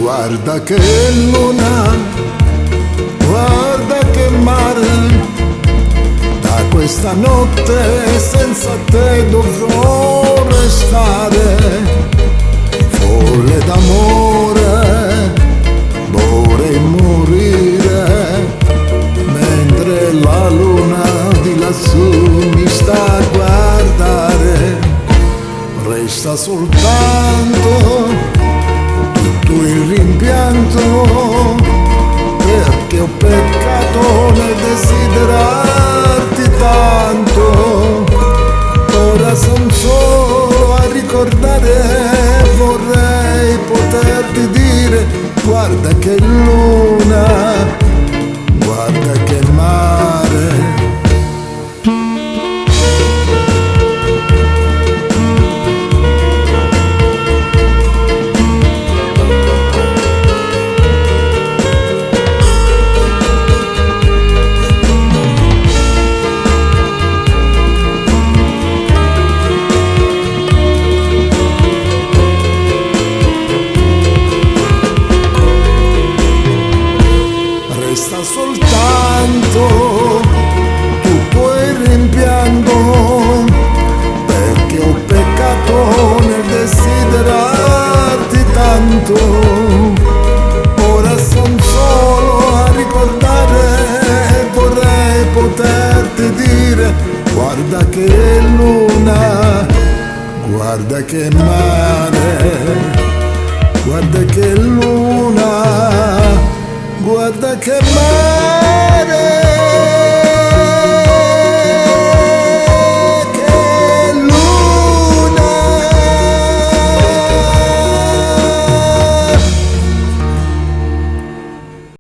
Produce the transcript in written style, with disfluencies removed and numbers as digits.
Guarda che luna, guarda che mare, da questa notte senza te dovrò restare. Folle d'amore, vorrei morire, mentre la luna di lassù mi sta a guardare. Resta soltanto tutto il rimpianto, perché ho peccato nel desiderarti tanto. Ora son solo a ricordare, vorrei poterti dire: guarda che luna, guarda che mare. Resta soltanto tutto il rimpianto, perché ho peccato nel desiderarti tanto. Ora son solo a ricordare, vorrei poterti dire: guarda che luna, guarda che mare, guarda che luna.